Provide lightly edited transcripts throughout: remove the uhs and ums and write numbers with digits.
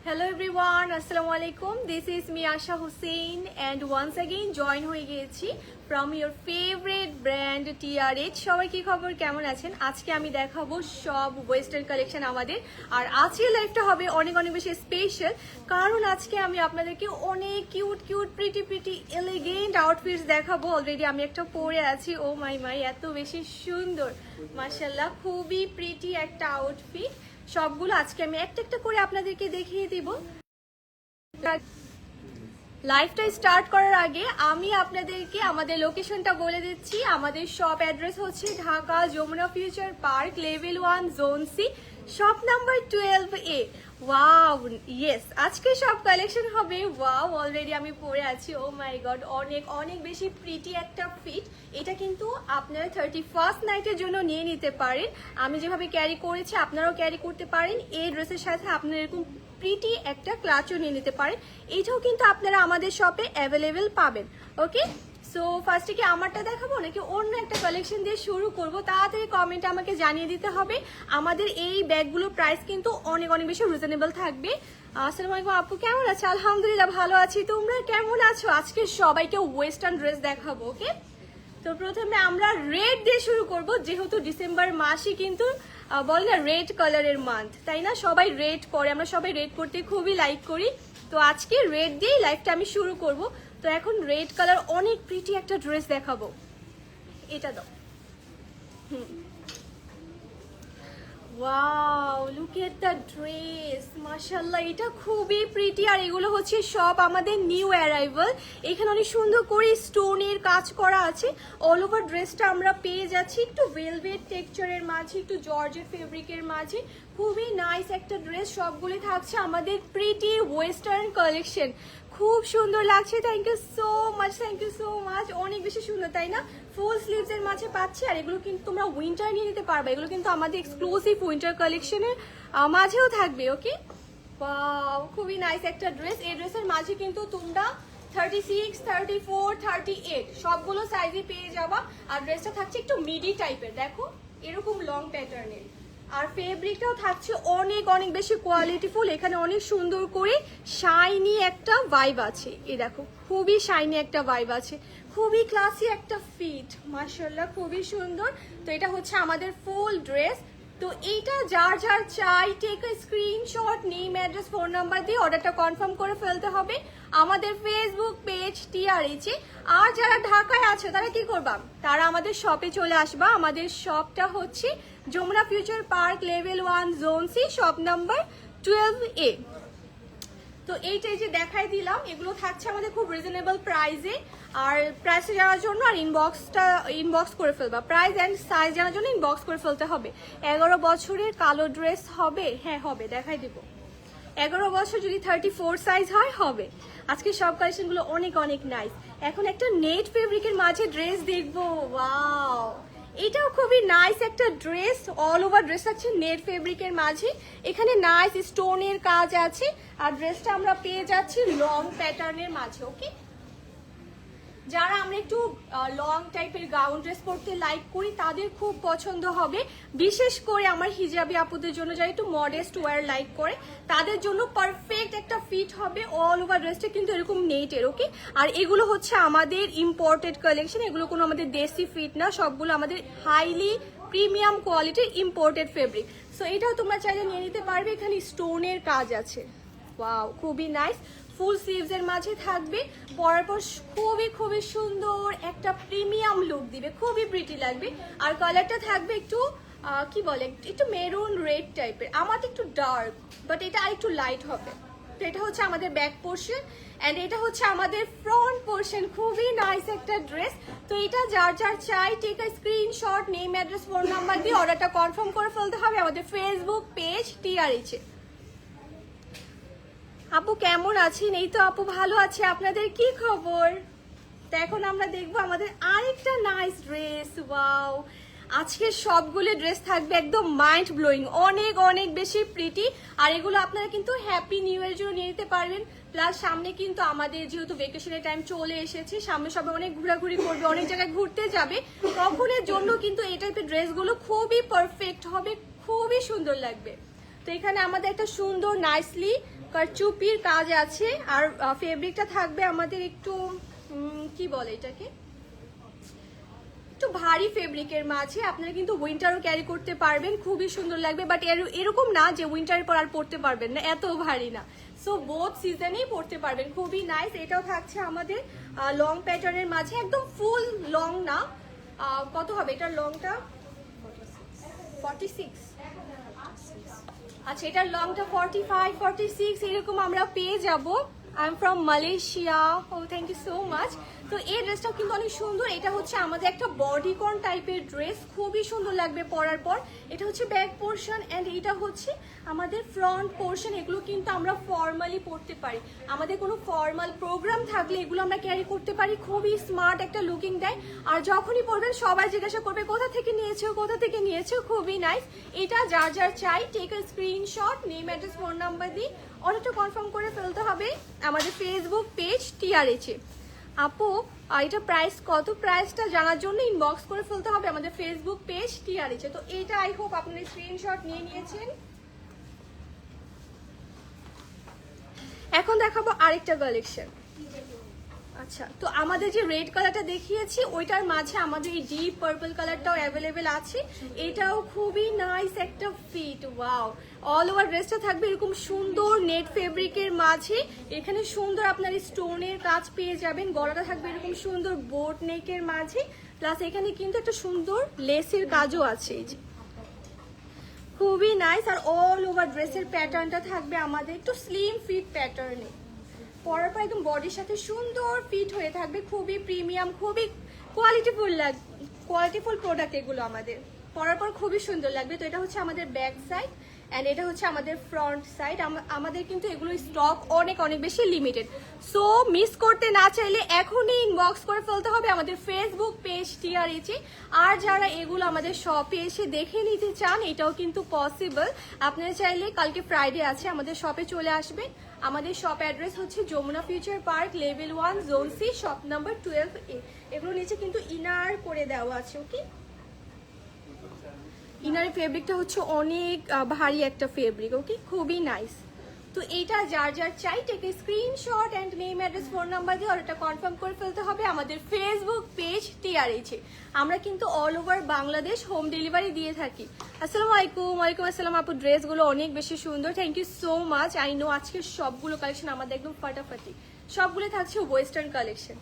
Hello everyone, Assalamu alaikum. This is me Asha Hussein and once again join হয়ে গিয়েছি from your favorite brand TRH. সবাই কি খবর, কেমন আছেন? আজকে আমি দেখাবো সব ওয়েস্টার্ন কালেকশন আমাদের, আর আজকের লাইফটা হবে অনেক অনেক বেশি স্পেশাল কারণ আজকে আমি আপনাদেরকে অনেক কিউট প্রিটি এলিগেন্ট আউটফিটস দেখাবো। অলরেডি আমি একটা পরে আছি, ও মাই এত বেশি সুন্দর, মাশাআল্লাহ খুবই প্রিটি একটা আউটফিট। সবগুলো আজকে আমি একটা একটা করে আপনাদেরকে দেখিয়ে দিব। লাইভটা স্টার্ট করার আগে আমি আপনাদেরকে আমাদের লোকেশনটা বলে দিচ্ছি। আমাদের শপ অ্যাড্রেস হচ্ছে Dhaka Jamuna future park, level 1, zone C, shop number 12A। Wow, yes, আজকে সব কালেকশন হবে। ওয়াও, অলরেডি আমি পরে আছি, ও মাই গড, অনেক অনেক বেশি প্রিটি একটা ফিট। এটা কিন্তু আপনারা 31st নাইটের জন্য নিয়ে নিতে পারেন। আমি যেভাবে ক্যারি করেছি আপনারাও ক্যারি করতে পারেন। এই ড্রেসের সাথে আপনারা এরকম প্রিটি একটা ক্লাচও নিয়ে নিতে পারেন। এইটাও কিন্তু আপনারা আমাদের শপে অ্যাভেলেবেল পাবেন। ওকে, সো ফার্স্টে কি আমারটা দেখাবো নাকি অন্য একটা কালেকশন দিয়ে শুরু করব? তাড়াতাড়ি কমেন্টে আমাকে জানিয়ে দিতে হবে। আমাদের এই ব্যাগগুলোর প্রাইস কিন্তু অনেক অনেক বেশি রিজনেবল থাকবে। আসসালামু আলাইকুম আপু, কেমন আছো? আলহামদুলিল্লাহ ভালো আছি, তোমরা কেমন আছো? আজকে সবাইকে ওয়েস্টার্ন ড্রেস দেখাবো। ওকে, তো প্রথমে আমরা রেড দিয়ে শুরু করব, যেহেতু ডিসেম্বর মাসই কিন্তু বলে না রেড কালারের মান্থ, তাই না? সবাই রেড পরে, আমরা সবাই রেড করতে খুবই লাইক করি। তো আজকে রেড দিয়েই লাইফটা আমি শুরু করব। তো এখন রেড কালার অনেক প্রিটি একটা ড্রেস দেখাবো। এটা দাও। Wow, look at the dress, মাশাআল্লাহ এটা খুবই প্রিটি। আর এগুলো হচ্ছে সব আমাদের নিউ অ্যারাইভাল। এখানে অনেক সুন্দর করে স্টোনের কাজ করা আছে। অল ওভার ড্রেসটা আমরা পেয়ে যাচ্ছি একটু ভেলভেট টেক্সচারের মাঝে, একটু জর্জেট ফেব্রিকের মাঝে। খুবই নাইস একটা ড্রেস। সবগুলি থাকছে আমাদের প্রিটি ওয়েস্টার্ন কালেকশন। খুব সুন্দর লাগছে। থ্যাংক ইউ সো মাচ, অনেক বেশি সুন্দর, তাই না? ফুল স্লিভস এর মাঝে পাচ্ছি। আর এগুলো কিন্তু তোমরা উইন্টার নিয়ে নিতে পারবে। এগুলো কিন্তু আমাদের এক্সক্লুসিভ উইন্টার কালেকশনের মাঝেও থাকবে। ওকে, ওয়াও, খুবই নাইস একটা ড্রেস। এই ড্রেসের মাঝে কিন্তু তোমরা 36, 34, 38 সবগুলো সাইজে পেয়ে যাবা। আর ড্রেসটা থাকছে একটু মিডি টাইপের, দেখো এরকম লং প্যাটার্নের। আর ফেব্রিকটাও থাকছে অনেক অনেক বেশি কোয়ালিটিফুল। এখানে অনেক সুন্দর করে শাইনি একটা ভাইব আছে। এই দেখো, খুবই শাইনি একটা ভাইব আছে, খুবই ক্লাসি একটা ফিট, মাশাআল্লাহ খুবই সুন্দর। তো এটা হচ্ছে আমাদের ফুল ড্রেস। তো এইটা যার যার চাই, take a screenshot, name, address, phone number দিয়ে অর্ডারটা কনফার্ম করে ফেলতে হবে আমাদের ফেসবুক পেজ TRH এ। আর যারা ঢাকায় আছে তারা কি করবা, তারা আমাদের শপে চলে আসবা। আমাদের শপটা হচ্ছে Jamuna future park, level 1, zone C, shop number 12A। তো এইটাই যে দেখাই দিলাম, এগুলো থাকছে আমাদের খুব রিজনেবল প্রাইসে। আর প্রাইসে জানার জন্য আর ইনবক্স করে ফেলবা। প্রাইস অ্যান্ড সাইজ জানার জন্য ইনবক্স করে ফেলতে হবে। 11 বছরের কালো ড্রেস হবে? হ্যাঁ হবে, দেখাই দিব। 11 বছর যদি 34 সাইজ হয় হবে। আজকে সব কালেকশনগুলো অনেক অনেক নাইস। এখন একটা নেট ফেব্রিকের মাঝে ড্রেস দেখবো। ওয়াও, এটাও খুবই নাইস একটা ড্রেস। অল ওভার ড্রেস আছে নেট ফেব্রিকের মাঝে। এখানে নাইস স্টোনের কাজ আছে। আর ড্রেসটা আমরা পেয়ে যাচ্ছি লং প্যাটার্নের মাঝে। ওকে, যারা আমরা একটু লং টাইপের গাউন ড্রেস পরতে লাইক করি তাদের খুব পছন্দ হবে। বিশেষ করে আমার হিজাবি আপুদের জন্য, যারা একটু মডেস্ট ওয়্যার লাইক করে তাদের জন্য পারফেক্ট একটা ফিট হবে। অল ওভার ড্রেসটা কিন্তু এরকম নেটের। ওকে, আর এগুলো হচ্ছে আমাদের ইম্পোর্টেড কালেকশন। এগুলো কোনো আমাদের দেশি ফিট না, সবগুলো আমাদের হাইলি প্রিমিয়াম কোয়ালিটির ইম্পোর্টেড ফেব্রিক। সো এটাও তোমরা চাইলে নিয়ে নিতে পারবে। এখানে স্টোনের কাজ আছে। ওয়াও, খুবই নাইস। ফুল স্লিভস এর মাঝে থাকবে, পরার পর খুবই সুন্দর একটা প্রিমিয়াম লুক দিবে, খুবই প্রিটি লাগবে। আর কালারটা থাকবে একটু কি বলে, একটু মেরুন রেড টাইপের। আমাদের একটু ডার্ক, বাট এটা আর একটু লাইট হবে। তো এটা হচ্ছে আমাদের ব্যাক পোর্শন এন্ড এটা হচ্ছে আমাদের ফ্রন্ট পোর্শন। খুবই নাইস একটা ড্রেস। তো এটা যার যার চাই, take a screenshot, name, address, phone number দিয়ে অর্ডারটা কনফার্ম করে ফেলতে হবে আমাদের ফেসবুক পেজ TRH এ। আপু কেমন আছেন? এই তো আপু ভালো আছে, আপনাদের কি খবর? তো এখন আমরা দেখবো আমাদের আরেকটা নাইস ড্রেস। ওয়াও, আজকে সবগুলো ড্রেস থাকবে একদম মাইন্ড ব্লোয়িং, অনেক অনেক বেশি প্রিটি। আর এগুলো আপনারা কিন্তু হ্যাপি নিউ ইয়ার জন্য নিয়ে নিতে পারবেন। প্লাস সামনে কিন্তু আমাদের যেহেতু ভেকেশনের টাইম চলে এসেছে, সামনে সবাই অনেক ঘোরাঘুরি করবে, অনেক জায়গায় ঘুরতে যাবে, তখনের জন্য কিন্তু এই টাইপের ড্রেসগুলো খুবই পারফেক্ট হবে, খুবই সুন্দর লাগবে। তো এখানে আমাদের একটা সুন্দর নাইসলি কারচুপির কাজ আছে। আর ফেব্রিকটা থাকবে আমাদের একটু কি বলে এটাকে, একটু ভারী ফেব্রিকের মাঝে। আপনারা কিন্তু উইন্টারও ক্যারি করতে পারবেন, খুবই সুন্দর লাগবে। বাট এরকম না যে উইন্টারের পর আর পরতে পারবেন না, এত ভারী না। সো বোথ সিজনেই পরতে পারবেন, খুবই নাইস। এটাও থাকছে আমাদের লং প্যাটার্নের মাঝে, একদম ফুল লং না। কত হবে এটার লংটা? 46। আচ্ছা, এটার লংটা 45, 46 এরকম আমরা পেয়ে যাব। I am from Malaysia. Oh thank you so much. তো এই ড্রেসটাও কিন্তু অনেক সুন্দর। এটা হচ্ছে আমাদের একটা বডিকন টাইপের ড্রেস, খুবই সুন্দর লাগবে পরার পর। এটা হচ্ছে ব্যাক পোর্শন অ্যান্ড এটা হচ্ছে আমাদের ফ্রন্ট পোর্শন। এগুলো কিন্তু আমরা ফর্মালি পরতে পারি, আমাদের কোনো ফর্মাল প্রোগ্রাম থাকলে এগুলো আমরা ক্যারি করতে পারি, খুবই স্মার্ট একটা লুকিং দেয়। আর যখনই পরবেন সবাই জিজ্ঞাসা করবে কোথা থেকে নিয়েছো, কোথা থেকে নিয়েছো, খুবই নাইস। এটা যার যার চাই take a screenshot, name, address, phone number দিয়ে অর্ডারটা কনফার্ম করে ফেলতে হবে আমাদের ফেসবুক পেজ টিআরএচে। আপু এটা প্রাইস কত, প্রাইসটা জানার জন্য ইনবক্স করে ফেলতে হবে আমাদের ফেসবুক পেজ টিআরএচে। তো এটা আই হোপ আপনারা স্ক্রিনশট নিয়ে নিয়েছেন। এখন দেখাবো আরেকটা কালেকশন। আচ্ছা, তো আমাদের যে রেড কালারটা দেখিয়েছি ওইটার মাঝে আমাদের এই ডিপ পার্পল কালারটাও অ্যাভেলেবেল আছে। এটাও খুবই নাইস একটা ফিট, ওয়াও। অল ওভার ড্রেসটা থাকবে এরকম সুন্দর নেট ফেব্রিকের মাঝে, এখানে সুন্দর আপনার স্টোনের কাজ পেয়ে যাবেন। গলাটা থাকবে এরকম সুন্দর বোট নেকের মাঝে, প্লাস এখানে কিন্তু একটা সুন্দর লেসের কাজও আছে, এই যে খুবই নাইস। আর অল ওভার ড্রেসের প্যাটার্নটা থাকবে আমাদের একটু স্লিম ফিট প্যাটার্নে, পরার পর একদম বডির সাথে সুন্দর ফিট হয়ে থাকবে, খুবই প্রিমিয়াম, খুবই কোয়ালিটিফুল প্রোডাক্ট এগুলো আমাদের। পরার পর খুবই সুন্দর লাগবে। তো এটা হচ্ছে আমাদের ব্যাক সাইড অ্যান্ড এটা হচ্ছে আমাদের ফ্রন্ট সাইড। আমাদের কিন্তু এগুলো স্টক অনেক অনেক বেশি লিমিটেড। সো মিস করতে না চাইলে এখনই ইনবক্স করে ফেলতে হবে আমাদের ফেসবুক পেজ টিআরএচে। আর যারা এগুলো আমাদের শপে এসে দেখে নিতে চান এটাও কিন্তু পসিবল। আপনারা চাইলে কালকে ফ্রাইডে আছে, আমাদের শপে চলে আসবেন। আমাদের শপ অ্যাড্রেস হচ্ছে Jamuna future park, level 1, zone C, shop number 12A। এগুলো নিচে কিন্তু ইনার করে দেওয়া আছে। ওকে, ইনারের ফেব্রিকটা হচ্ছে অনেক ভারী একটা ফেব্রিক। ওকে, খুবই নাইস। তো এইটা যার যার চাই take screenshot and name, address, phone number দিয়ে অর্ডারটা কনফার্ম করে ফেলতে হবে আমাদের ফেসবুক পেজ টিআরএচে। আমরা কিন্তু all over Bangladesh home delivery দিয়ে থাকি। আসসালামু আলাইকুম। ওয়ালাইকুম আসসালাম আপু, ড্রেসগুলো অনেক বেশি সুন্দর, thank you so much. I know আজকের সবগুলো কালেকশন আমাদের একদম ফাটাফাটি, সবগুলো থাকছে ওয়েস্টার্ন কালেকশন।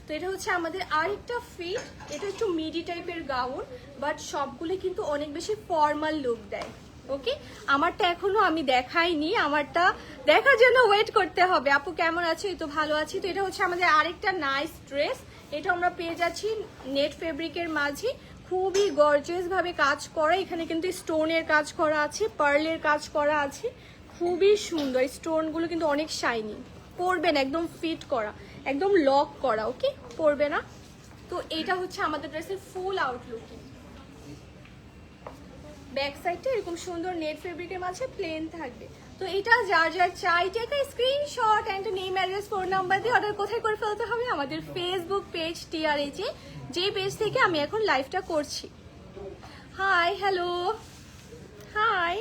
তো এটা হচ্ছে আমাদের আরেকটা ফিট, এটা একটু মিডি টাইপের গাউন, বাট সবগুলো কিন্তু অনেক বেশি ফর্মাল লুক দেয়। ওকে, আমারটা এখনো আমি দেখাইনি, আমারটা দেখার জন্য ওয়েট করতে হবে। আপু কেমন আছো? এই তো ভালো আছি। তো এটা হচ্ছে আমাদের আরেকটা নাইস ড্রেস, এটা আমরা পেয়ে যাচ্ছি নেট ফেব্রিকের মাঝে, খুবই গর্জিয়াস ভাবে কাজ করা। এখানে কিন্তু স্টোনের কাজ করা আছে, পার্লের কাজ করা আছে, খুবই সুন্দর। স্টোনগুলো কিন্তু অনেক শাইনি, পরবেন একদম ফিট করা, একদম লক করা। ওকে, পরবে না। তো এটা হচ্ছে আমাদের ড্রেসের ফুল আউটলুকিং। ব্যাক সাইডটা এরকম সুন্দর নেট ফেব্রিকের মাঝে প্লেন থাকবে। তো এটা যার যার চাই take a screenshot and name, address, phone number দিয়ে অর্ডার কোথায় করে ফেলতে হবে আমাদের ফেসবুক পেজ টিআরএচে, যে পেজ থেকে আমি এখন লাইভটা করছি। হাই, হ্যালো, হাই,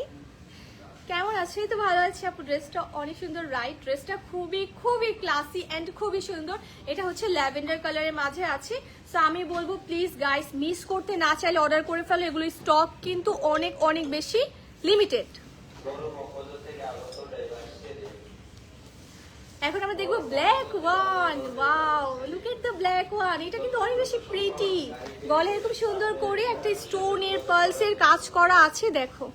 কেমন আছে? তো ভালো আছি আপু। ড্রেসটা অনেক সুন্দর, রাইট? ড্রেসটা খুবই খুবই ক্লাসি অ্যান্ড খুবই সুন্দর। এটা হচ্ছে ল্যাভেন্ডার কালারের মাঝে আছে। সো আমি বলবো প্লিজ গাইস, মিস করতে না চাইলে অর্ডার করে ফেলো, এগুলো স্টক কিন্তু অনেক অনেক বেশি লিমিটেড। এখন আমরা দেখবো black one. Wow, look at the black one. এটা কিন্তু অনেক বেশি প্রিটি, গলায় এরকম সুন্দর করে একটা স্টোনের পার্লসের কাজ করা আছে, দেখো।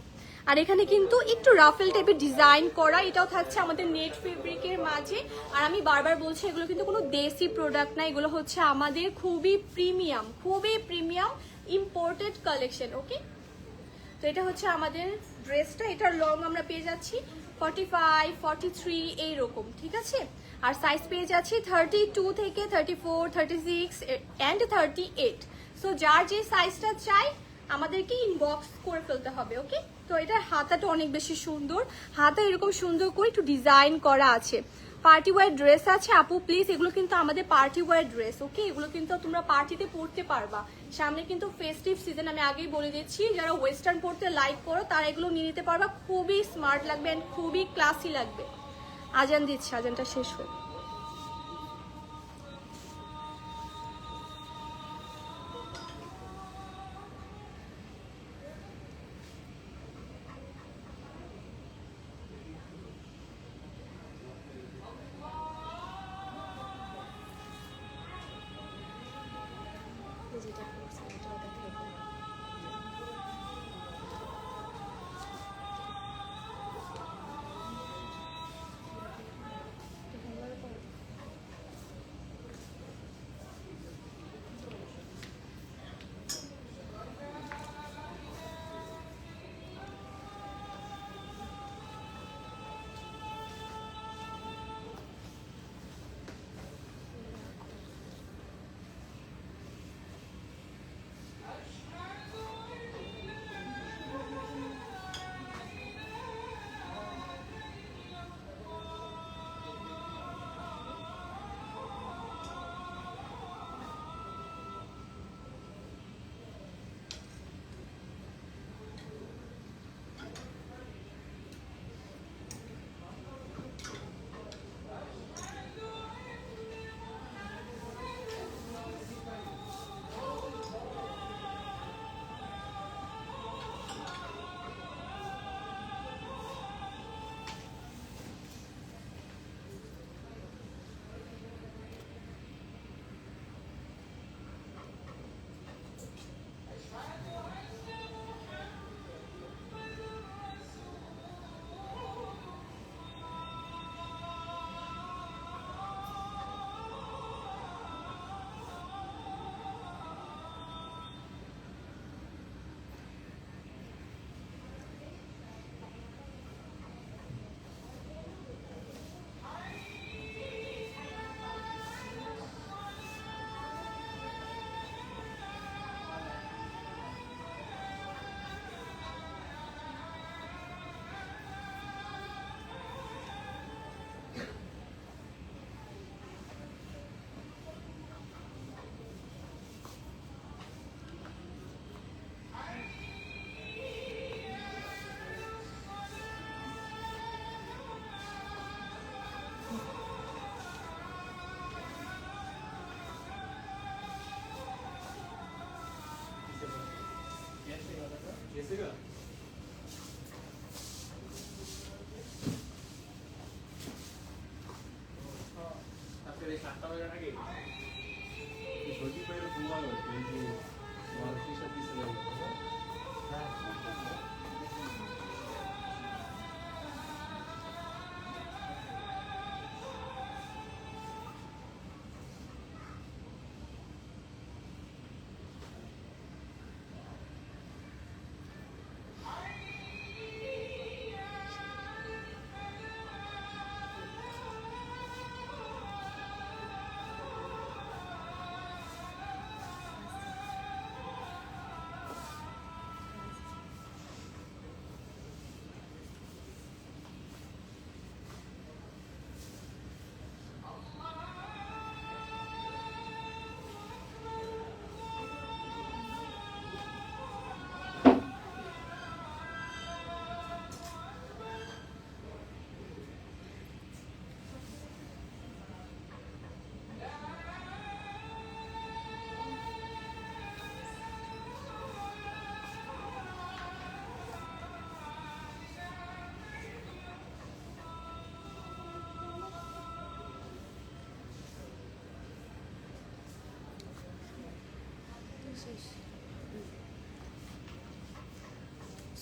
আর এখানে কিন্তু একটু রাফেল টাইপের ডিজাইন করা। এটাও থাকছে আমাদের নেট ফেব্রিকের মাঝে। আর আমি বারবার বলছি এগুলো কিন্তু কোনো দেশি প্রোডাক্ট না, এগুলো হচ্ছে আমাদের খুবই প্রিমিয়াম ইম্পোর্টেড কালেকশন। ওকে, তো এটা হচ্ছে আমাদের ড্রেসটা। এটার লং আমরা পেয়ে যাচ্ছি 45, 43 এইরকম, ঠিক আছে। আর সাইজ পেয়ে যাচ্ছি 32 থেকে 34, 36 অ্যান্ড 38। সো যার যে সাইজটা চাই আমাদেরকে ইনবক্স করে ফেলতে হবে। ওকে, তো এটার হাতাটা অনেক বেশি সুন্দর, হাতা এরকম সুন্দর করে একটু ডিজাইন করা আছে। পার্টি ওয়্যার ড্রেস আছে আপু, প্লিজ এগুলো কিন্তু আমাদের পার্টি ওয়্যার ড্রেস। ওকে, এগুলো কিন্তু তোমরা পার্টিতে পরতে পারবা। সামনে কিন্তু ফেস্টিভ সিজন, আমি আগেই বলে দিচ্ছি, যারা ওয়েস্টার্ন পরতে লাইক করো তারা এগুলো নিয়ে নিতে পারবা। খুবই স্মার্ট লাগবে অ্যান্ড খুবই ক্লাসি লাগবে। আজান দিচ্ছে, আজানটা শেষ হয়ে।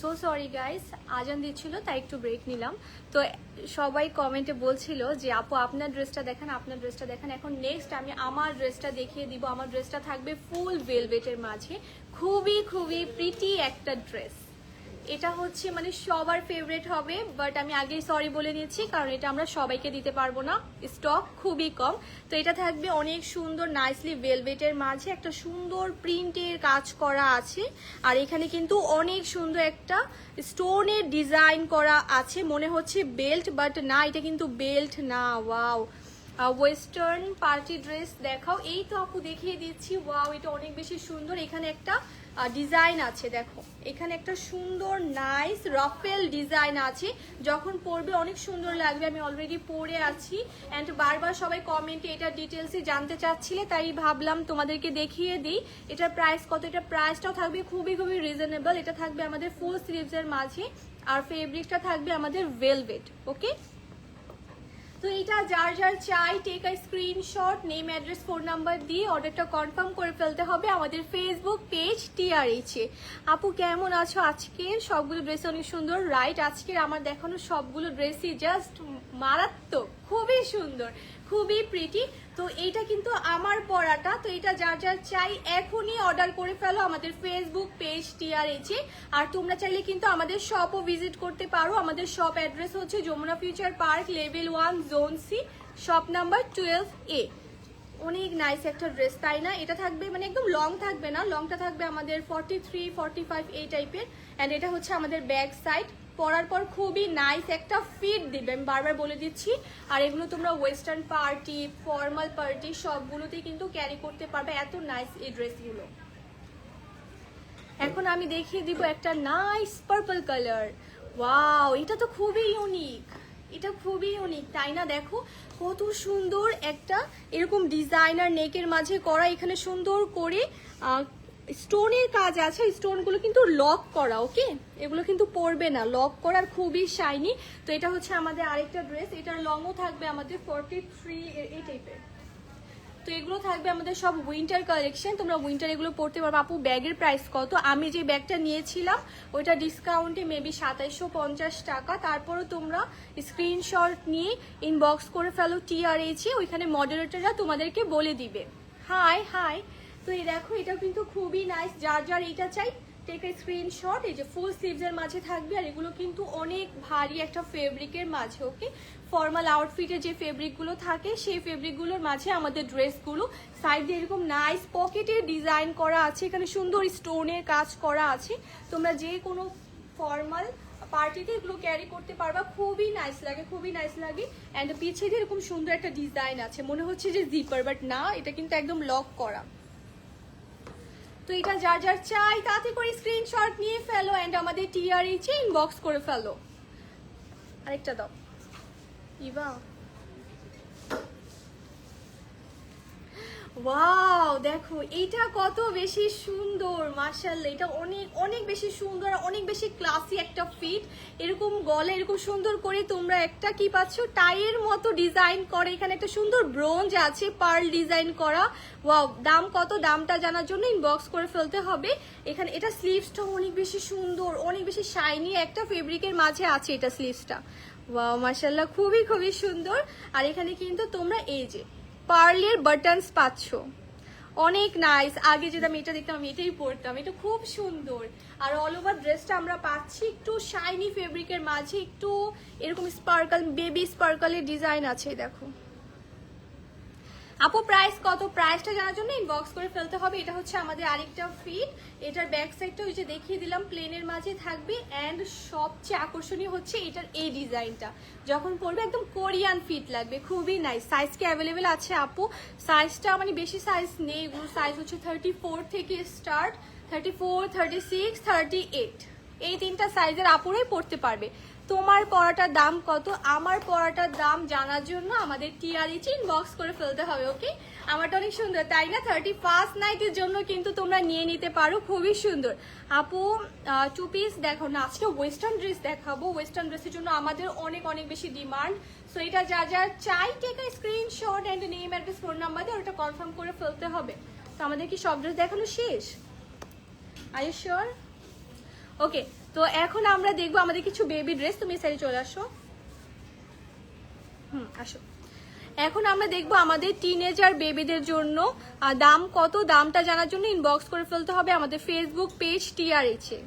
সো সরি গাইস, আজান দিচ্ছিল তাই একটু ব্রেক নিলাম। তো সবাই কমেন্টে বলছিল যে আপু আপনার ড্রেসটা দেখান, আপনার ড্রেসটা দেখান। এখন নেক্সট আমি আমার ড্রেসটা দেখিয়ে দিব। আমার ড্রেসটা থাকবে ফুল ভেলভেটের মাঝে, খুবই খুবই প্রিটি একটা ড্রেস। এটা হচ্ছে মানে সবার ফেভারিট হবে, বাট আমি আগেই সরি বলে নিচ্ছি কারণ এটা আমরা সবাইকে দিতে পারবো না, স্টক খুবই কম। তো এটা থাকবে অনেক সুন্দর নাইসলি ভেলভেটের মাঝে একটা সুন্দর প্রিন্টের কাজ করা আছে, আর এখানে কিন্তু অনেক সুন্দর একটা স্টোনের ডিজাইন করা আছে, মনে হচ্ছে বেল্ট, বাট না এটা কিন্তু বেল্ট না। ওয়াও, ওয়েস্টার্ন পার্টি ড্রেস দেখাও। এই তো আপু দেখিয়ে দিচ্ছি। ওয়াও, এটা অনেক বেশি সুন্দর। এখানে একটা ডিজাইন আছে, দেখো এখানে একটা সুন্দর নাইস রাফেল ডিজাইন আছে, যখন পরবে অনেক সুন্দর লাগবে। আমি অলরেডি পরে আছি অ্যান্ড বারবার সবাই কমেন্টে এটা ডিটেলসে জানতে চাচ্ছিলে, তাই ভাবলাম তোমাদেরকে দেখিয়ে দিই এটার প্রাইস কত। এটা প্রাইসটাও থাকবে খুবই খুবই রিজনেবল। এটা থাকবে আমাদের ফুল স্লিভসের মাঝে, আর ফেব্রিকটা থাকবে আমাদের ভেলভেট। ওকে, তো এটা যার যার চাই take a screenshot, name address phone number দিয়ে অর্ডারটা কনফার্ম করে ফেলতে হবে আমাদের ফেসবুক পেজ TRH এ। আপু কেমন আছো? আজকের সবগুলো ড্রেস অনেক সুন্দর, রাইট? আজকের আমার দেখানো সবগুলো ড্রেসই জাস্ট মারাত্মক, খুবই সুন্দর, খুবই প্রিটি। তো এইটা কিন্তু আমার পরাটা, তো এটা যার যার চাই এখনই অর্ডার করে ফেলো আমাদের ফেসবুক পেজ TRH এ। আর তোমরা চাইলে কিন্তু আমাদের শপও ভিজিট করতে পারো। আমাদের শপ অ্যাড্রেস হচ্ছে Jamuna future park, level 1, zone C, shop number 12A। অনেক নাইস একটা ড্রেস, তাই না? এটা থাকবে মানে একদম লং থাকবে না, লংটা থাকবে আমাদের 43, 45 এই টাইপের। অ্যান্ড এটা হচ্ছে আমাদের ব্যাক সাইড। পরার পর খুবই নাইস একটা ফিট দিবে, আমি বারবার বলে দিচ্ছি। আর এগুলো তোমরা ওয়েস্টার্ন পার্টি, ফর্মাল পার্টি সবগুলোতেই কিন্তু ক্যারি করতে পারবে, এত নাইস এই ড্রেসগুলো। এখন আমি দেখিয়ে দিব একটা নাইস পার্পল কালার। ওয়াও, এটা তো খুবই ইউনিক, এটা খুবই ইউনিক, তাই না? দেখো কত সুন্দর একটা এরকম ডিজাইনার নেকের মাঝে করা, এখানে সুন্দর করে স্টোনের কাজ আছে। স্টোনগুলো কিন্তু লক করা, ওকে, এগুলো কিন্তু পরবে না, লক করার, খুবই শাইনি। তো এটা হচ্ছে আমাদের আরেকটা ড্রেস, এটার লংও থাকবে আমাদের 43 এই টাইপের। তো এগুলো থাকবে আমাদের সব উইন্টার কালেকশন, তোমরা উইন্টার এগুলো পড়তে পারবে। আপু ব্যাগের প্রাইস কত? আমি যে ব্যাগটা নিয়েছিলাম ওইটা ডিসকাউন্টে মেবি 2750 টাকা। তারপরও তোমরা স্ক্রিনশট নিয়ে ইনবক্স করে ফেলো TRH এ, ওইখানে মডারেটররা তোমাদেরকে বলে দিবে। হাই হাই, তো এই দেখো এটাও কিন্তু খুবই নাইস, যার যার এইটা চাই টেক এ স্ক্রিনশট। এই যে ফুল স্লিভসের মাঝে থাকবে, আর এগুলো কিন্তু অনেক ভারী একটা ফেব্রিকের মাঝে, ওকে। ফর্মাল আউটফিটে যে ফেব্রিকগুলো থাকে সেই ফেব্রিকগুলোর মাঝে আমাদের ড্রেসগুলো। সাইড দিয়ে এরকম নাইস পকেটের ডিজাইন করা আছে, এখানে সুন্দর স্টোনের কাজ করা আছে। তোমরা যে কোনো ফর্মাল পার্টিতে এগুলো ক্যারি করতে পারবা, খুবই নাইস লাগে, খুবই নাইস লাগে। অ্যান্ড পিছিয়ে দিয়ে এরকম সুন্দর একটা ডিজাইন আছে, মনে হচ্ছে যে জিপার, বাট না, এটা কিন্তু একদম লক করা। তো এটা যার যার চাই তাতে করে স্ক্রিনশট নিয়ে ফেলো অ্যান্ড আমাদের TRH এ ইনবক্স করে ফেলো। আরেকটা দাও ইভা। ওয়াও, দেখো এইটা কত বেশি সুন্দর, মাশাআল্লাহ, এটা অনেক অনেক বেশি সুন্দর, অনেক বেশি ক্লাসি একটা ফিট। এরকম গলে এরকম সুন্দর করে তোমরা একটা কি পাচ্ছ, টাইয়ের মতো ডিজাইন করে, এখানে একটা সুন্দর ব্রোঞ্জ আছে, পার্ল ডিজাইন করা। ওয়াও, দাম কত? দামটা জানার জন্য ইনবক্স করে ফেলতে হবে। এখানে এটা স্লিভসটা অনেক বেশি সুন্দর, অনেক বেশি শাইনি একটা ফেব্রিকের মাঝে আছে এটা স্লিভসটা। ওয়াও, মাশাআল্লাহ, খুবই খুবই সুন্দর। আর এখানে কিন্তু তোমরা এই যে পার্লের বাটনস পাচ্ছ, অনেক নাইস। আগে যেটা আমি এটা দেখতাম আমি এটাই পরতাম, এটা খুব সুন্দর। আর অল ওভার ড্রেসটা আমরা পাচ্ছি একটু শাইনি ফেব্রিকের মাঝে, একটু এরকম স্পার্কল, বেবি স্পার্কলের ডিজাইন আছে, দেখো। আপু প্রাইস কত? প্রাইসটা জানার জন্য ইনবক্স করে ফেলতে হবে। এটা হচ্ছে আমাদের আরেকটা ফিট, এটার ব্যাক সাইডটা ওই যে দেখিয়ে দিলাম প্লেনের মাঝে থাকবে। অ্যান্ড সবচেয়ে আকর্ষণীয় হচ্ছে এটার এই ডিজাইনটা, যখন পরবে একদম কোরিয়ান ফিট লাগবে, খুবই নাইস। সাইজ কি অ্যাভেলেবেল আছে আপু? সাইজটা মানে বেশি সাইজ নেই, এগুলো সাইজ হচ্ছে 34 থেকে স্টার্ট, 34, 36, 38, এই তিনটা সাইজের আপুরাই পরতে পারবে। তোমার পরাটার দাম কত? আমার পরাটার দাম জানার জন্য আমাদের TRH ইনবক্স করে ফেলতে হবে, ওকে। আমারটা অনেক সুন্দর, তাই না? 31st নাইটের জন্য কিন্তু তোমরা নিয়ে নিতে পারো, খুবই সুন্দর। আপু 2 পিস দেখো না, আজকে ওয়েস্টার্ন ড্রেস দেখাবো। ওয়েস্টার্ন ড্রেসের জন্য আমাদের অনেক অনেক বেশি ডিমান্ড। সো এটা যা যা চাই take a screenshot and name address phone number দিয়ে ওটা কনফার্ম করে ফেলতে হবে। তো আমাদের কি সব ড্রেস দেখানো শেষ? Are you sure? ওকে, তো এখন আমরা দেখবো আমাদের কিছু বেবি ড্রেস। তুমি সাইডে চলে আসো, আসো। এখন আমরা দেখবো আমাদের টিনেজার বেবিদের জন্য দাম কত। দামটা জানার জন্য ইনবক্স করে ফেলতে হবে আমাদের ফেসবুক পেজ TRH এ।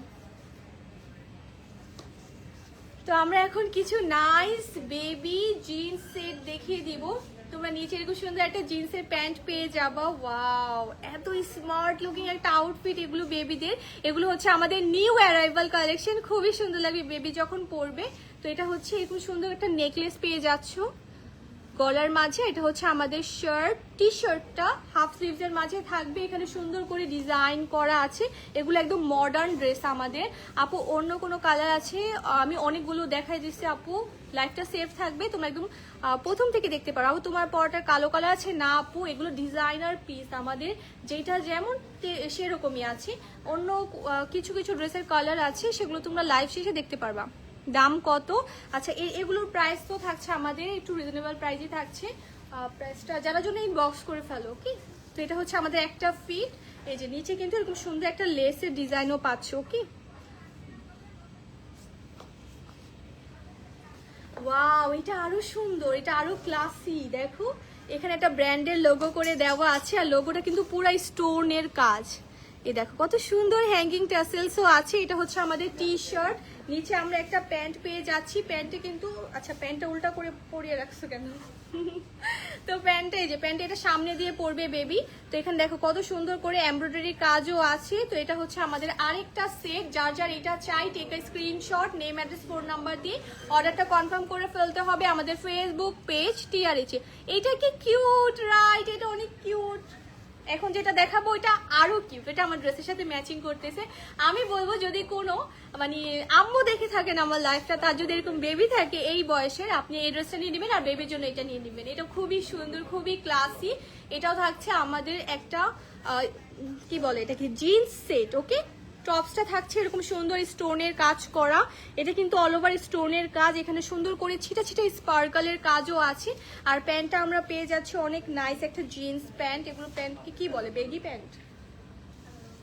তো আমরা এখন কিছু নাইস বেবি জিন্স সেট দেখিয়ে দিব। তোমরা নিচে এরকম সুন্দর একটা জিন্সের প্যান্ট পেয়ে যাবা। ওয়াও, এত স্মার্ট লুকিং একটা আউটফিট এগুলো বেবিদের। এগুলো হচ্ছে আমাদের নিউ অ্যারাইভাল কালেকশন, খুবই সুন্দর লাগবে বেবি যখন পরবে। তো এটা হচ্ছে এরকম সুন্দর একটা নেকলেস পেয়ে যাচ্ছ গলার মাঝে। এটা হচ্ছে আমাদের শার্ট, টি শার্টটা হাফ স্লিভসের মাঝে থাকবে, এখানে সুন্দর করে ডিজাইন করা আছে। এগুলো একদম মডার্ন ড্রেস আমাদের। আপু অন্য কোনো কালার আছে? আমি অনেকগুলো দেখাই দিচ্ছি আপু, লাইফটা সেফ থাকবে, তোমরা একদম প্রথম থেকে দেখতে পারো। আপু তোমার পরটার কালো কালার আছে না? আপু এগুলো ডিজাইনার পিস আমাদের, যেটা যেমন সেরকমই আছে। অন্য কিছু কিছু ড্রেসের কালার আছে, সেগুলো তোমরা লাইভ শেষে দেখতে পারবা। দাম কত? আচ্ছা এগুলোর প্রাইস তো থাকছে আমাদের একটু রিজনেবল প্রাইসই থাকছে। প্রাইসটা জানার জন্য ইনবক্স করে ফেলো, ওকে? তো এটা হচ্ছে আমাদের একটা ফিট। এই যে নিচে কিন্তু এরকম সুন্দর একটা লেসের ডিজাইনও পাচ্ছ, ওকে? ওয়াও, এটা আরো সুন্দর, এটা আরো ক্লাসি। দেখো এখানে একটা ব্র্যান্ডের লোগো করে দেওয়া আছে, আর লোগোটা কিন্তু পুরো স্টোনের কাজ। এই দেখো কত সুন্দর হ্যাঙ্গিং টাসেলসও আছে। এটা হচ্ছে আমাদের টি শার্ট, নিচে আমরা একটা প্যান্ট পেয়ে যাচ্ছি। প্যান্টে কিন্তু, আচ্ছা প্যান্টটা উল্টা করে পরিয়ে রাখছো কেন? তো প্যান্টটা, এই যে প্যান্টটা এটা সামনে দিয়ে পরবে বেবি। তো এখানে দেখো কত সুন্দর করে এমব্রয়ডারি কাজও আছে। তো এটা হচ্ছে আমাদের আরেকটা সেট। যার যার এটা চাই take a screenshot, name address phone number দিয়ে অর্ডারটা কনফার্ম করে ফেলতে হবে আমাদের ফেসবুক পেজ টিআরএইচ। এটা কি কিউট, রাইট? এটা অনেক কিউট। এখন যেটা দেখাবো এটা আরো কিউট, এটা আমার ড্রেসের সাথে ম্যাচিং করতেছে। আমি বলবো যদি কোনো মানে আম্মু দেখে থাকেন আমার লাইফটা, তার যদি এরকম বেবি থাকে এই বয়সের, আপনি এই ড্রেসটা নিয়ে নেবেন আর বেবির জন্য এটা নিয়ে নেবেন। এটা খুবই সুন্দর, খুবই ক্লাসি। এটাও থাকছে আমাদের একটা কি বলে এটাকে, জিন্স সেট, ওকে? টপসটা থাকছে এরকম সুন্দর স্টোনের কাজ করা। এটা কিন্তু অল ওভার স্টোনের কাজ, এখানে সুন্দর করে ছিটা ছিটা স্পার্কেলের কাজও আছে। আর প্যান্টটা আমরা পেয়ে যাচ্ছি অনেক নাইস একটা জিন্স প্যান্ট। এগুলো প্যান্টকে কি বলে, বেগি প্যান্ট,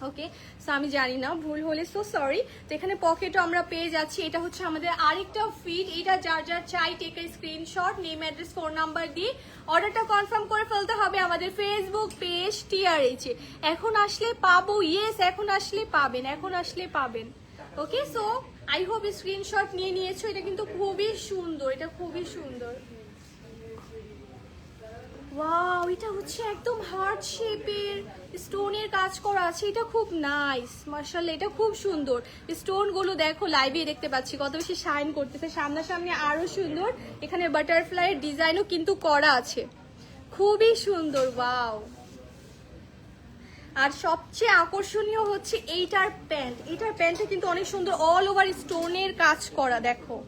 ওকে? সো আমি জানি না, ভুল হলে সো সরি। তো এখানে পকেটও আমরা পেয়ে যাচ্ছি। এটা হচ্ছে আমাদের আরেকটা ফিট। এটা যার যার চাই take a screenshot, name address phone number দিয়ে অর্ডারটা কনফার্ম করে ফেলতে হবে আমাদের ফেসবুক পেজ টিআরএইচ। এখন আসলে পাবো, ইয়েস এখন আসলে পাবেন, এখন আসলে পাবেন, ওকে? সো আই হোপ স্ক্রিনশট নিয়ে নিয়েছো। এটা কিন্তু খুবই সুন্দর, এটা খুবই সুন্দর। ওয়াও, এটা হচ্ছে একদম হার্ট শেপের স্টোনের কাজ করা আছে। এটা খুব নাইস, মাশাআল্লাহ, এটা খুব সুন্দর। স্টোন গুলো দেখো, লাইভে দেখতে পাচ্ছি কত বেশি শাইন করতেছে, সামনাসামনি আরো সুন্দর। এখানে বাটারফ্লাইয়ের ডিজাইনও কিন্তু করা আছে, খুবই সুন্দর। ওয়াও, আর সবচেয়ে আকর্ষণীয় হচ্ছে এইটার প্যান্ট। এইটার প্যান্টে কিন্তু অনেক সুন্দর অল ওভার স্টোনের কাজ করা। দেখো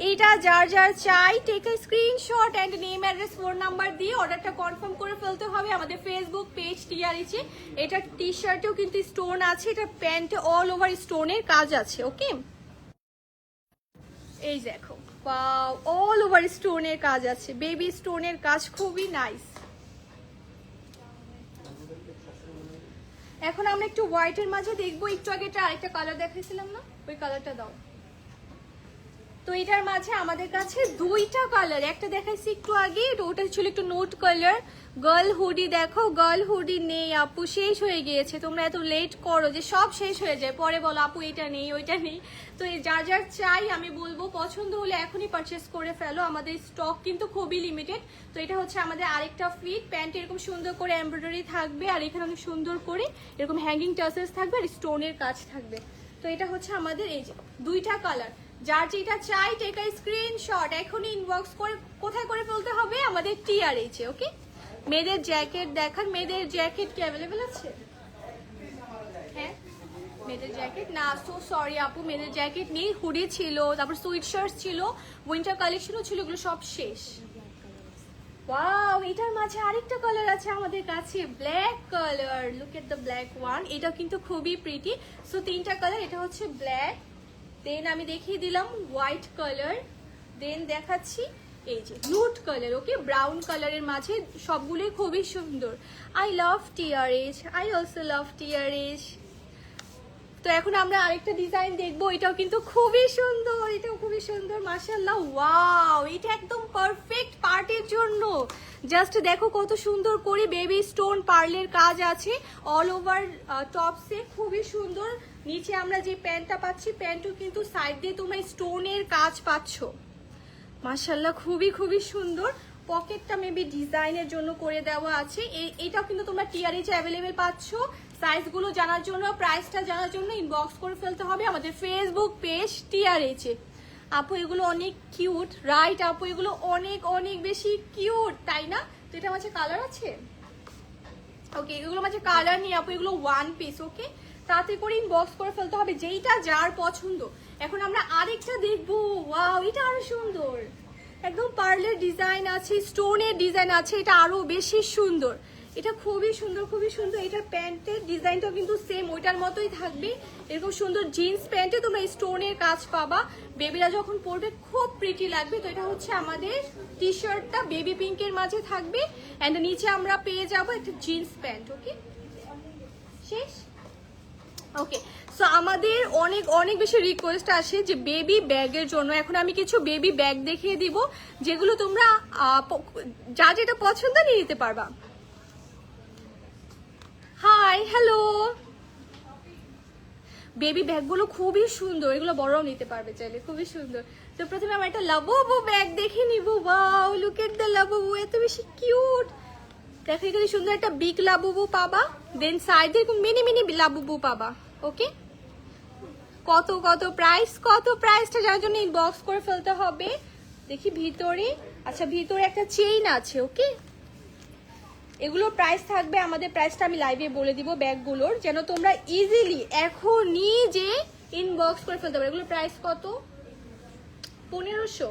এইটা যার যার চাই take a screenshot and name address phone number দিয়ে অর্ডারটা কনফার্ম করে ফেলতে হবে আমাদের ফেসবুক পেজ টিআরএইচ। এটা টি শার্টেও কিন্তু স্টোন আছে, এটা প্যান্টে অল ওভার স্টোনের কাজ আছে, ওকে? এই দেখো, ওয়াও, অল ওভার স্টোনের কাজ আছে, বেবি স্টোনের কাজ, খুবই নাইস। এখন আমরা একটু হোয়াইটের মাঝে দেখবো। একটু আগে এটা আরেকটা কালার দেখাইছিলাম না, ওই কালারটা দাও। তো এটার মাঝে আমাদের কাছে দুইটা কালার, একটা দেখাইছি একটু আগে, ওটা ছিল একটু নোট কালার। গার্ল হুডি দেখো, গার্ল হুডি নেই আপু, শেষ হয়ে গিয়েছে। তোমরা এত লেট করো যে সব শেষ হয়ে যায়, পরে বলো আপু এটা নেই ওইটা নেই। তো যার যার চাই আমি বলবো পছন্দ হলে এখনই পারচেস করে ফেলো, আমাদের স্টক কিন্তু খুবই লিমিটেড। তো এটা হচ্ছে আমাদের আরেকটা ফিট। প্যান্ট এরকম সুন্দর করে এমব্রয়ডারি থাকবে, আর এখানে অনেক সুন্দর করে এরকম হ্যাঙ্গিং টাসেলস থাকবে, আর স্টোনের কাজ থাকবে। তো এটা হচ্ছে আমাদের এই যে দুইটা কালার। যার যেটা চাই টেক আ স্ক্রিনশট, এখনই ইনবক্স করে কোথায় করে ফেলতে হবে, আমাদের টিআরএইচ, ওকে? মেয়েদের জ্যাকেট দেখান, মেয়েদের জ্যাকেট কি অ্যাভেলেবেল আছে? হ্যাঁ, মেয়েদের জ্যাকেট না, সো সরি আপু, মেয়েদের জ্যাকেট নেই। হুডি ছিল, তারপর সুইট শার্টস ছিল, উইন্টার কালেকশনও ছিল, এগুলো সব শেষ। ওয়াও, এটার মাঝে আরেকটা কালার আছে আমাদের কাছে, black colour. Look at the black one, এটা কিন্তু খুবই প্রিটি। সো তিনটা কালার, এটা হচ্ছে ব্ল্যাক, দেন আমি দেখিয়ে দিলাম হোয়াইট কালার, দেন দেখাচ্ছি এই যে নুড কালার, ওকে? ব্রাউন কালারের মাঝে সবগুলোই খুবই সুন্দর। I love TRH, I also love TRH. তো এখন আমরা আরেকটা ডিজাইন দেখবো, এটাও কিন্তু খুবই সুন্দর, এটাও খুবই সুন্দর মাশাআল্লাহ। ওয়াও, এটা একদম পারফেক্ট পার্টির জন্য। জাস্ট দেখো কত সুন্দর করে বেবি স্টোন পার্লের কাজ আছে অল ওভার টপসে, খুবই সুন্দর। নিচে আমরা যে প্যান্টটা পাচ্ছি, প্যান্টও কিন্তু সাইড দিয়ে তোমরা স্টোনের কাজ পাচ্ছ মাশাআল্লাহ, খুবই খুবই সুন্দর। পকেটটা মেবি ডিজাইনের জন্য করে দেওয়া আছে। এটাও কিন্তু তোমরা টিআরএইচ অ্যাভেলেবেল পাচ্ছ। সাইজগুলো জানার জন্য, প্রাইসটা জানার জন্য ইনবক্স করে ফেলতে হবে আমাদের ফেসবুক পেজ টিআরএইচ এ। আপু এগুলো অনেক কিউট, রাইট আপু, এগুলো অনেক অনেক বেশি কিউট, তাই না? তো এটা মাঝে কালার আছে, ওকে, এগুলো মাঝে কালার নিয়ে আপু, এগুলো ওয়ান পিস, ওকে, তাতে করে ইনবক্স করে ফেলতে হবে যেইটা যার পছন্দ। এখন আমরা আরেকটা দেখবো। ওয়াও, এটা আরো সুন্দর, একদম পার্লের ডিজাইন আছে, স্টোনের ডিজাইন আছে, এটা আরো বেশি সুন্দর। এটা খুবই সুন্দর, খুবই সুন্দর। এটার প্যান্টের ডিজাইনটাও কিন্তু সেম ওইটার মতোই থাকবে। এরকম সুন্দর জিন্স প্যান্টে তোমরা স্টোনের কাজ পাবা, বেবিরা যখন পরবে খুব প্রিটি লাগবে। তো এটা হচ্ছে আমাদের টি শার্টটা বেবি পিঙ্কের মাঝে থাকবে, অ্যান্ড নিচে আমরা পেয়ে যাবো একটা জিন্স প্যান্ট। ওকে, শেষ। ওকে, সো আমাদের অনেক অনেক বেশি রিকোয়েস্ট আসে যে বেবি ব্যাগের জন্য। এখন আমি কিছু বেবি ব্যাগ দেখিয়ে দিব, যেগুলো তোমরা যা যেটা পছন্দ নিয়ে নিতে পারবা। High, hello. বেবি ব্যাগগুলো খুবই সুন্দর, এগুলো বড়রাও নিতে পারবে চাইলে, খুবই সুন্দর। তো প্রথমে আমরা একটা লাবুবু ব্যাগ দেখে নিব। Wow, look at the Labubu, এত বেশি কিউট। দেখো এখানে সুন্দর একটা বিগ লাবুবু পাবা, দেন সাইডে মিনি মিনি লাবুবু পাবা। ওকে, কত কত প্রাইস, কত প্রাইসটা জানার জন্য ইনবক্স করে ফেলতে হবে। দেখি ভিতরে, আচ্ছা ভিতরে একটা চেইন আছে। ওকে, এগুলোর প্রাইস থাকবে, আমাদের প্রাইসটা আমি লাইভে বলে দিব ব্যাগগুলোর, যেন তোমরা ইজিলি এখনই যে ইনবক্স করে ফেলতে পারো। এগুলোর প্রাইস কত? 1500।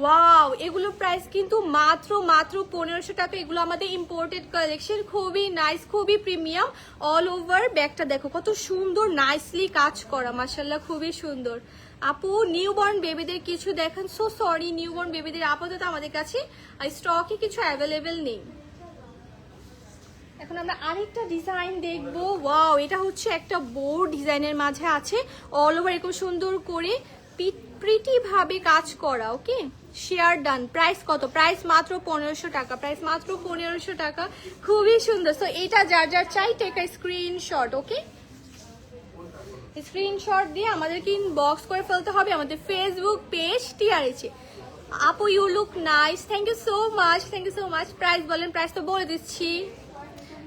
ওয়াও, এগুলোর প্রাইস কিন্তু মাত্র মাত্র 1500 টাকা। এগুলো আমাদের ইম্পোর্টেড কালেকশন, খুবই নাইস, খুবই প্রিমিয়াম। অল ওভার ব্যাগটা দেখো কত সুন্দর, নাইসলি কাজ করা মাশাআল্লাহ, খুবই সুন্দর। আপু নিউবর্ন বেবিদের কিছু দেখান। সো সরি, নিউবর্ন বেবিদের আপাতত আমাদের কাছে স্টকে কিছু অ্যাভেলেবেল নেই। এখন আমরা আরেকটা ডিজাইন দেখবো। ওয়াও, এটা হচ্ছে একটা বোর ডিজাইনের মাঝে আছে, অল ওভার এরকম সুন্দর করে প্রিটি ভাবে কাজ করা। ওকে, শেয়ার ডান। প্রাইস কত? প্রাইস মাত্র 1500 টাকা, প্রাইস মাত্র 1500 টাকা, খুবই সুন্দর। সো এটা যার যার চাই take a screenshot. Okay, screenshot দিয়ে আমাদেরকে ইনবক্স করে ফেলতে হবে আমাদের ফেসবুক পেজ টিআরএইচ এ। আপু you look nice, thank you so much, thank you so much. Price বলেন, প্রাইস তো বলে দিচ্ছি।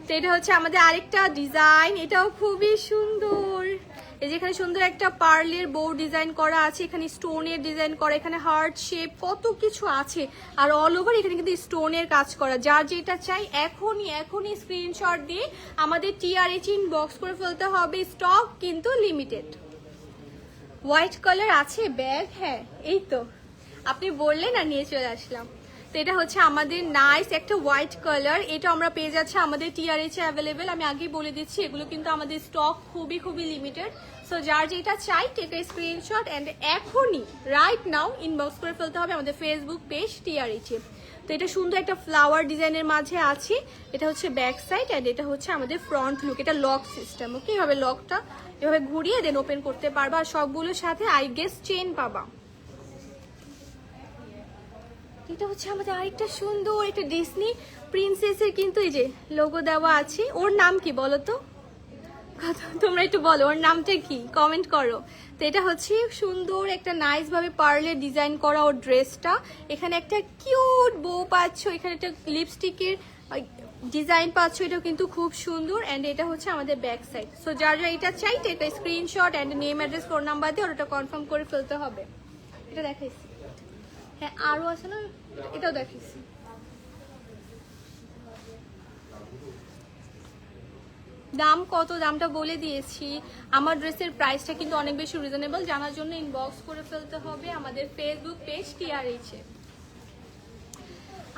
তো এটা হচ্ছে আমাদের আরেকটা ডিজাইন, এটাও খুবই সুন্দর। এই যে এখানে সুন্দর একটা পার্লের বো ডিজাইন করা আছে, এখানে স্টোনের ডিজাইন করা, এখানে হার্ট শেপ, কত কিছু আছে। আর অল ওভার এখানে কিন্তু স্টোনের কাজ করা। যার যেটা চাই এখনই স্ক্রিনশট দিয়ে আমাদের টিআরএইচ ইনবক্স করে ফেলতে হবে। স্টক কিন্তু লিমিটেড। হোয়াইট কালার আছে ব্যাগ, হ্যাঁ এই তো আপনি বললেন আর নিয়ে চলে আসলাম। তো এটা হচ্ছে আমাদের নাইস একটা হোয়াইট কালার, এটা আমরা পেয়ে যাচ্ছি আমাদের টিআরএইচ এ অ্যাভেলেবেল। আমি আগেই বলে দিচ্ছি এগুলো কিন্তু আমাদের স্টক খুবই খুবই লিমিটেড। সো যার যেটা চাই টেক এ স্ক্রিনশট অ্যান্ড এখনই রাইট নাও ইনবক্স করে ফেলতে হবে আমাদের ফেসবুক পেজ টিআরএইচ এ। তো এটা সুন্দর একটা ফ্লাওয়ার ডিজাইনের মাঝে আছে, এটা হচ্ছে ব্যাক সাইড অ্যান্ড এটা হচ্ছে আমাদের ফ্রন্ট লুক। এটা লক সিস্টেম। ওকে, এভাবে লকটা এভাবে ঘুরিয়ে দেন ওপেন করতে পারবা। আর সবগুলোর সাথে আই গেস চেন পাবা। এটা হচ্ছে আমাদের আরেকটা সুন্দর একটা ডিজনি প্রিন্সেসের কিন্তু এই যে লোগো দেওয়া আছে। ওর নাম কি বলো তো, তোমরা একটু বলো ওর নামটা কি, কমেন্ট করো। তো এটা হচ্ছে সুন্দর একটা নাইস ভাবে পার্লের ডিজাইন করা ওর ড্রেসটা। এখানে একটা কিউট বো পাচ্ছ, এখানে একটা লিপস্টিকের ডিজাইন পাচ্ছ, এটাও কিন্তু খুব সুন্দর। অ্যান্ড এটা হচ্ছে আমাদের ব্যাক সাইড। সো যার যা এটা চাই এটা screenshot and name address phone number দিয়ে ওটা কনফার্ম করে ফেলতে হবে। এটা দেখাইছি, হ্যাঁ আরো আছে না, এটাও দেখাইছি। দাম কত, দামটা বলে দিয়েছি। আমার ড্রেসের প্রাইসটা কিন্তু অনেক বেশি রিজনেবল, জানার জন্য ইনবক্স করে ফেলতে হবে আমাদের ফেসবুক পেজ টিআরএইচ এ।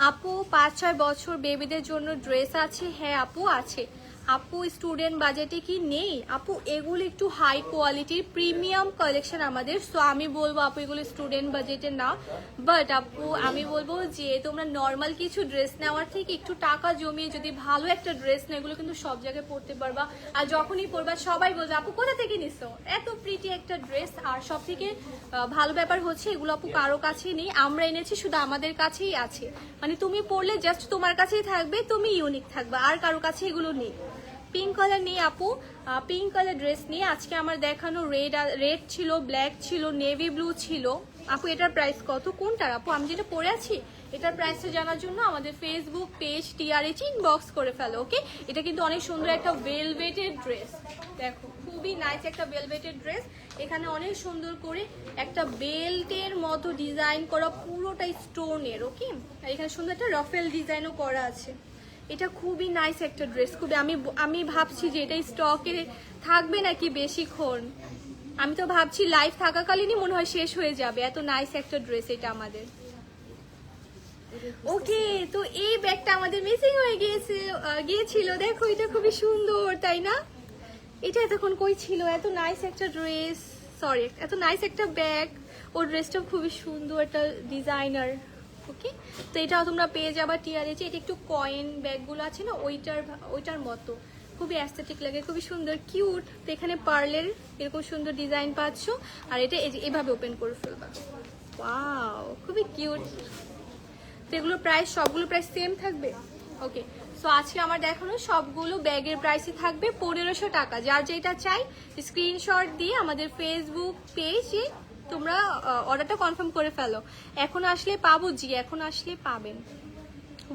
আপু 5-6 বছর বেবিদের জন্য ড্রেস আছে? হ্যাঁ আপু আছে, আপু স্টুডেন্ট বাজেটে কি নেই? আপু এগুলো একটু হাই কোয়ালিটির প্রিমিয়াম কালেকশন আমাদের, সো আমি বলবো আপু এগুলো স্টুডেন্ট বাজেটে না। বাট আপু আমি বলবো যে তোমরা নর্মাল কিছু ড্রেস নেওয়ার থেকে একটু টাকা জমিয়ে যদি ভালো একটা ড্রেস নেয়, এগুলো কিন্তু সব জায়গায় পরতে পারবা। আর যখনই পরবা সবাই বলবে আপু কোথা থেকে নিছো এত প্রিটি একটা ড্রেস। আর সব থেকে ভালো ব্যাপার হচ্ছে এগুলো আপু কারো কাছেই নেই, আমরা এনেছি, শুধু আমাদের কাছেই আছে। মানে তুমি পরলে জাস্ট তোমার কাছেই থাকবে, তুমি ইউনিক থাকবে, আর কারো কাছে এগুলো নেই। পিঙ্ক কালার নিয়ে আপু, পিঙ্ক কালার ড্রেস নিয়ে আজকে আমার দেখানো রেড ছিল, ব্ল্যাক ছিল, নেভি ব্লু ছিল। আপু এটার প্রাইস কত? কোনটার আপু? আমি যেটা পরে আছি এটার প্রাইসটা জানার জন্য আমাদের ফেসবুক পেজ TRH ইনবক্স করে ফেলো, ওকে? এটা কিন্তু অনেক সুন্দর একটা ভেলভেটের ড্রেস, দেখো খুবই নাইস একটা ভেলভেটের ড্রেস। এখানে অনেক সুন্দর করে একটা বেল্টের মতো ডিজাইন করা, পুরোটা স্টোনের, ওকে? আর এখানে সুন্দর একটা রফেল ডিজাইনও করা আছে। এটা খুবই নাইস একটা ড্রেস, খুবই আমি ভাবছি যে এটা স্টকে থাকবে নাকি বেশিক্ষণ। আমি তো ভাবছি লাইভ থাকাকালীনই মনে হয় শেষ হয়ে যাবে, এত নাইস একটা ড্রেস এটা আমাদের। ওকে, তো এই ব্যাগটা আমাদের মিসিং হয়ে গিয়েছিল, দেখো এটা খুবই সুন্দর তাই না? এটা এতক্ষণ কই ছিল? এত নাইস একটা ড্রেস, সরি এত নাইস একটা ব্যাগ। ওর ড্রেসটা খুবই সুন্দর একটা ডিজাইনার, ওকে? তো এটাও তোমরা পেয়ে যাবা TRH। এটা একটু কয়েন ব্যাগগুলো আছে না ওইটার মতো, খুবই অ্যাস্থেটিক লাগে, খুবই সুন্দর কিউট। তো এখানে পার্লের এরকম সুন্দর ডিজাইন পাচ্ছ, আর এটা এভাবে ওপেন করে ফেলবা, ওয়াও খুবই কিউট। তো এগুলোর প্রাইস সবগুলো প্রাইস সেম থাকবে, ওকে? সো আজকে আমার দেখানো সবগুলো ব্যাগের প্রাইসই থাকবে 1500 টাকা। যার যেটা চাই স্ক্রিনশট দিয়ে আমাদের ফেসবুক পেজে তোমরা অর্ডারটা কনফার্ম করে ফেলো। এখন আসলে পাবো, জি এখন আসলে পাবেন।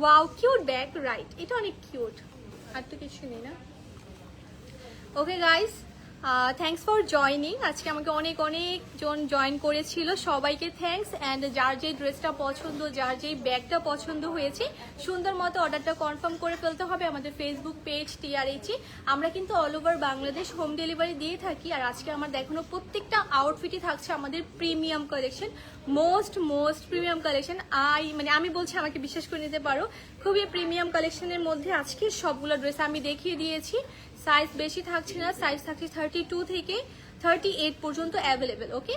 Wow cute bag, right? এটা অনেক কিউট, আর তো কিছু নেই না? Okay guys, thanks for joining. আজকে আমাকে অনেকজন জয়েন করেছিল, সবাইকে থ্যাংকস। অ্যান্ড যার যেই ড্রেসটা পছন্দ, যার যেই ব্যাগটা পছন্দ হয়েছে, সুন্দর মতো অর্ডারটা কনফার্ম করে ফেলতে হবে আমাদের ফেসবুক পেজ TRH। আমরা কিন্তু all over Bangladesh home delivery দিয়ে থাকি। আর আজকে আমার দেখানো প্রত্যেকটা আউটফিটই থাকছে আমাদের premium collection, most premium collection. আমি বলছি আমাকে বিশ্বাস করে নিতে পারো, খুবই প্রিমিয়াম কালেকশনের মধ্যে আজকে সবগুলো ড্রেস আমি দেখিয়ে দিয়েছি। সাইজ বেশি থাকছে না, সাইজ থাকছে 32 থেকে 38 পর্যন্ত অ্যাভেলেবেল, ওকে?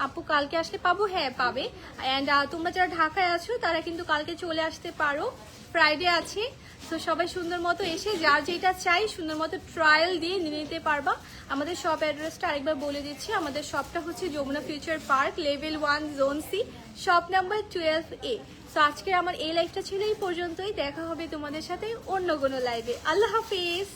আপু কালকে আসলে পাবো? হ্যাঁ পাবে। অ্যান্ড তোমরা যারা ঢাকায় আছো তারা কিন্তু কালকে চলে আসতে পারো, ফ্রাইডে আছে। তো সবাই সুন্দর মতো এসে যার যেটা চাই সুন্দর মতো ট্রায়াল দিয়ে নিয়ে নিতে পারবা। আমাদের শপ অ্যাড্রেসটা আরেকবার বলে দিচ্ছি, আমাদের শপটা হচ্ছে Jamuna future park, level 1 zone C, shop number 12A। তো আজকে আমার এই লাইভটা ছিল এই পর্যন্তই, দেখা হবে তোমাদের সাথে অন্য কোনো লাইভে। আল্লাহ হাফিজ।